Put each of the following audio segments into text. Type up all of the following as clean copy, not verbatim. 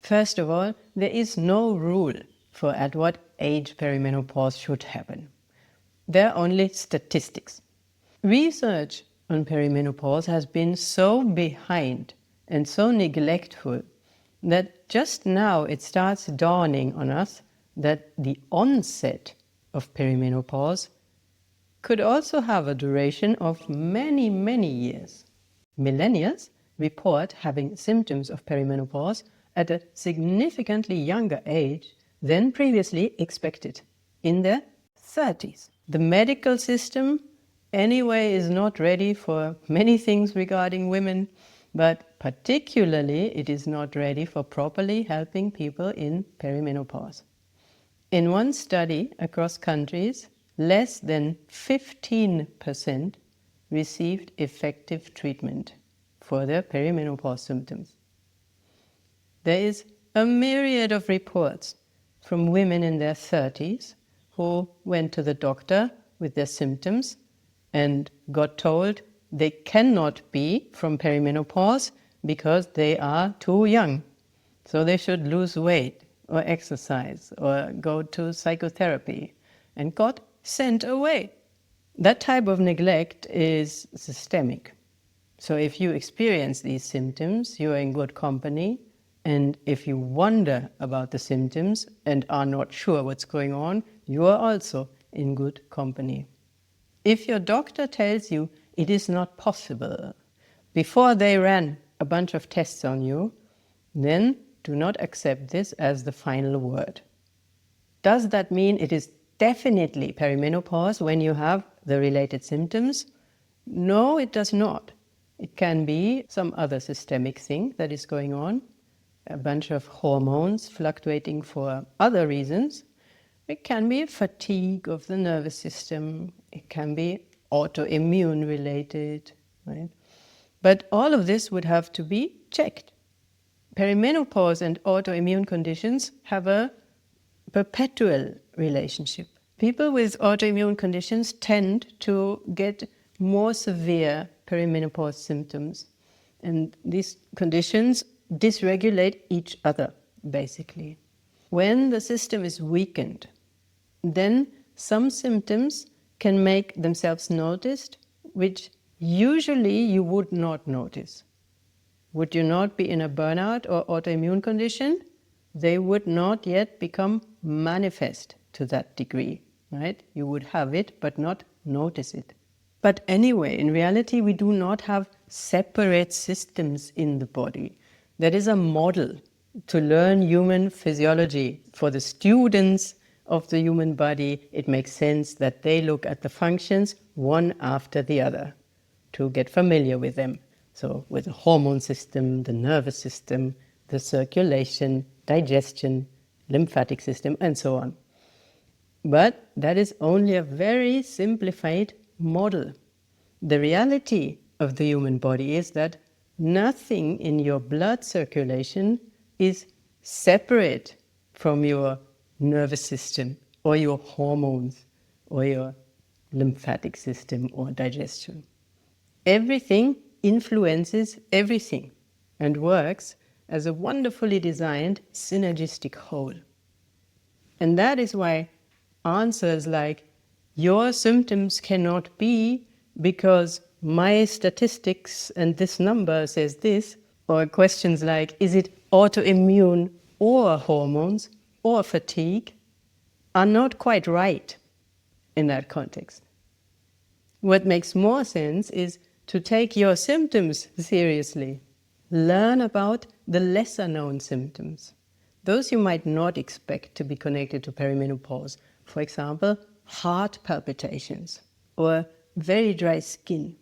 First of all, there is no rule for at what age perimenopause should happen. There are only statistics. Research on perimenopause has been so behind and so neglectful that just now it starts dawning on us that the onset of perimenopause could also have a duration of many, many years. Millennials report having symptoms of perimenopause at a significantly younger age than previously expected, in their 30s. The medical system anyway is not ready for many things regarding women, but particularly it is not ready for properly helping people in perimenopause. In one study across countries, less than 15% received effective treatment for their perimenopause symptoms. There is a myriad of reports from women in their 30s who went to the doctor with their symptoms and got told they cannot be from perimenopause because they are too young. So they should lose weight or exercise or go to psychotherapy, and got sent away. That type of neglect is systemic. So if you experience these symptoms, you are in good company. And if you wonder about the symptoms and are not sure what's going on, you are also in good company. If your doctor tells you it is not possible before they ran a bunch of tests on you, then do not accept this as the final word. Does that mean it is definitely perimenopause when you have the related symptoms? No, it does not. It can be some other systemic thing that is going on, a bunch of hormones fluctuating for other reasons. It can be fatigue of the nervous system. It can be autoimmune related, right? But all of this would have to be checked. Perimenopause and autoimmune conditions have a perpetual relationship. People with autoimmune conditions tend to get more severe perimenopause symptoms, and these conditions dysregulate each other, basically. When the system is weakened, then some symptoms can make themselves noticed, which usually you would not notice. Would you not be in a burnout or autoimmune condition, they would not yet become manifest to that degree, right? You would have it, but not notice it. But anyway, in reality, we do not have separate systems in the body. That is a model to learn human physiology. For the students of the human body, it makes sense that they look at the functions one after the other to get familiar with them. So with the hormone system, the nervous system, the circulation, digestion, lymphatic system, and so on. But that is only a very simplified model. The reality of the human body is that nothing in your blood circulation is separate from your nervous system or your hormones or your lymphatic system or digestion. Everything influences everything and works as a wonderfully designed synergistic whole. And that is why answers like, your symptoms cannot be because my statistics and this number says this, or questions like, is it autoimmune or hormones or fatigue, are not quite right in that context. What makes more sense is to take your symptoms seriously. Learn about the lesser known symptoms, those you might not expect to be connected to perimenopause. For example, heart palpitations or very dry skin.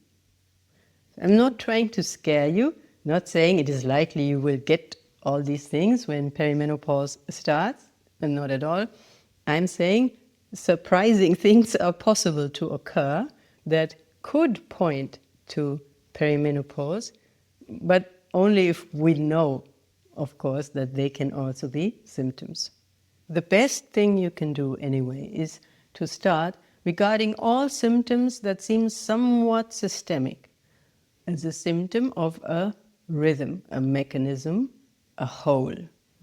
I'm not trying to scare you, not saying it is likely you will get all these things when perimenopause starts, and not at all. I'm saying surprising things are possible to occur that could point to perimenopause, but only if we know, of course, that they can also be symptoms. The best thing you can do anyway is to start regarding all symptoms that seem somewhat systemic as a symptom of a rhythm, a mechanism, a whole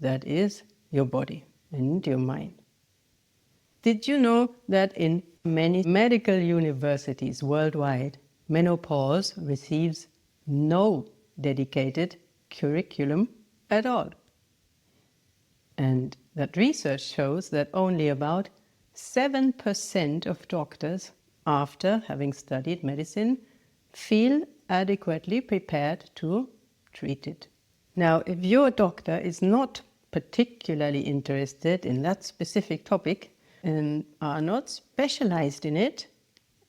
that is your body and your mind. Did you know that in many medical universities worldwide, menopause receives no dedicated curriculum at all? And that research shows that only about 7% of doctors, after having studied medicine, feel adequately prepared to treat it. Now, if your doctor is not particularly interested in that specific topic and are not specialized in it,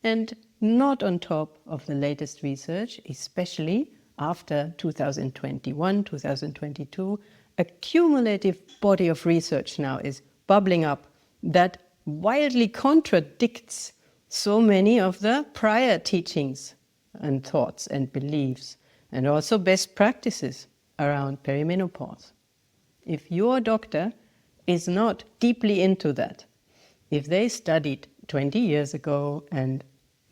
and not on top of the latest research, especially after 2021, 2022, a cumulative body of research now is bubbling up that wildly contradicts so many of the prior teachings and thoughts and beliefs, and also best practices around perimenopause. If your doctor is not deeply into that, if they studied 20 years ago and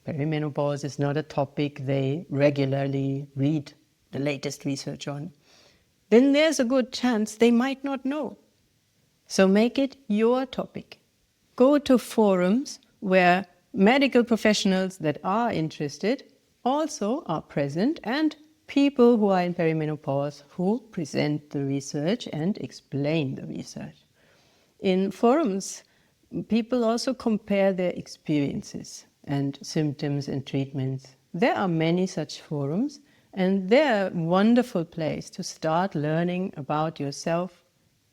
perimenopause is not a topic they regularly read the latest research on, then there's a good chance they might not know. So make it your topic. Go to forums where medical professionals that are interested also are present, and people who are in perimenopause who present the research and explain the research. In forums, people also compare their experiences and symptoms and treatments. There are many such forums, and they're a wonderful place to start learning about yourself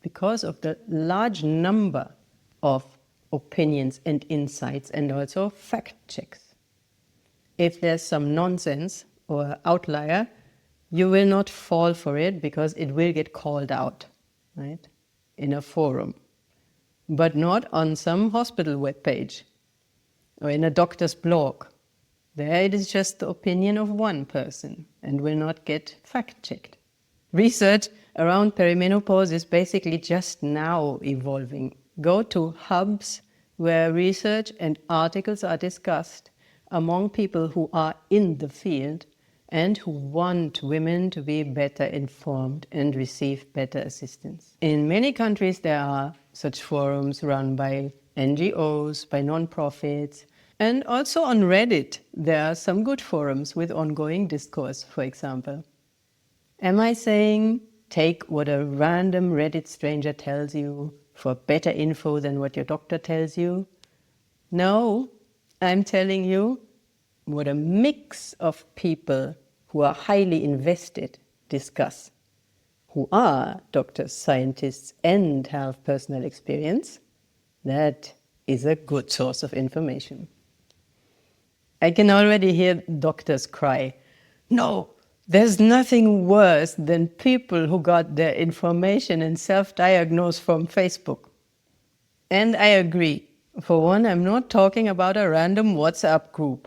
because of the large number of opinions and insights and also fact checks. If there's some nonsense or outlier, you will not fall for it because it will get called out, right, in a forum, but not on some hospital webpage or in a doctor's blog. There it is just the opinion of one person and will not get fact-checked. Research around perimenopause is basically just now evolving. Go to hubs where research and articles are discussed among people who are in the field and who want women to be better informed and receive better assistance. In many countries there are such forums run by NGOs, by non-profits, and also on Reddit there are some good forums with ongoing discourse, for example. Am I saying take what a random Reddit stranger tells you for better info than what your doctor tells you? No, I'm telling you what a mix of people who are highly invested discuss, who are doctors, scientists, and have personal experience. That is a good source of information. I can already hear doctors cry, "No, there's nothing worse than people who got their information and self-diagnosed from Facebook." And I agree. For one, I'm not talking about a random WhatsApp group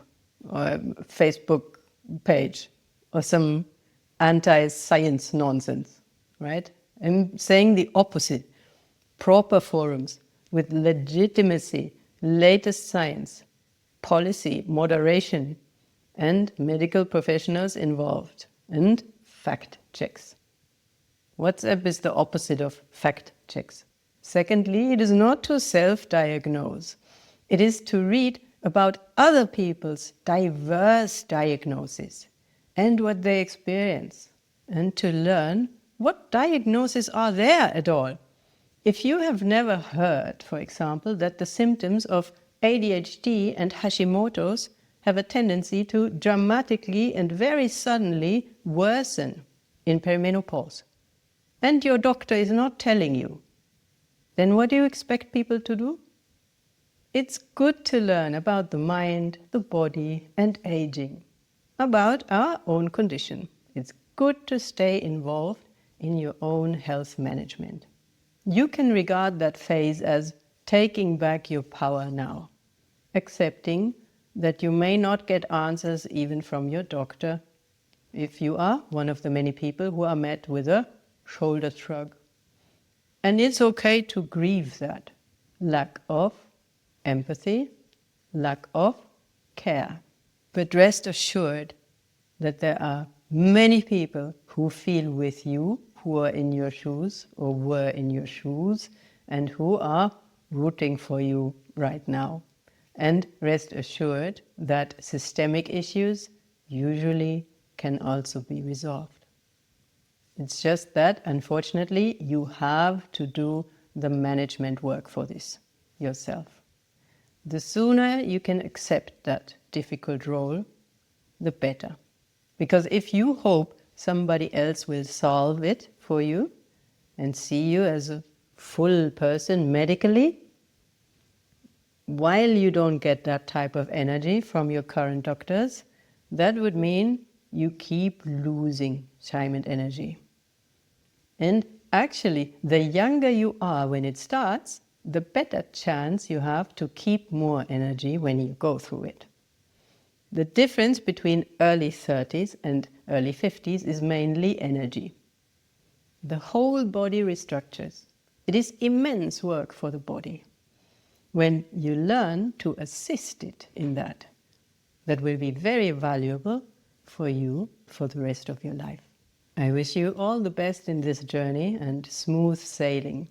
or a Facebook page or some anti-science nonsense, right? I'm saying the opposite. Proper forums with legitimacy, latest science, policy, moderation, and medical professionals involved, and fact checks. WhatsApp is the opposite of fact checks. Secondly, it is not to self-diagnose. It is to read about other people's diverse diagnoses and what they experience, and to learn what diagnoses are there at all. If you have never heard, for example, that the symptoms of ADHD and Hashimoto's have a tendency to dramatically and very suddenly worsen in perimenopause, and your doctor is not telling you, then what do you expect people to do? It's good to learn about the mind, the body, and aging, about our own condition. It's good to stay involved in your own health management. You can regard that phase as taking back your power now, accepting that you may not get answers even from your doctor if you are one of the many people who are met with a shoulder shrug. And it's okay to grieve that lack of empathy, lack of care. But rest assured that there are many people who feel with you, who are in your shoes or were in your shoes and who are rooting for you right now. And rest assured that systemic issues usually can also be resolved. It's just that, unfortunately, you have to do the management work for this yourself. The sooner you can accept that difficult role, the better. Because if you hope somebody else will solve it for you and see you as a full person medically, while you don't get that type of energy from your current doctors, that would mean you keep losing time and energy. And actually, the younger you are when it starts, the better chance you have to keep more energy when you go through it. The difference between early 30s and early 50s is mainly energy. The whole body restructures. It is immense work for the body. When you learn to assist it in that, that will be very valuable for you for the rest of your life. I wish you all the best in this journey and smooth sailing.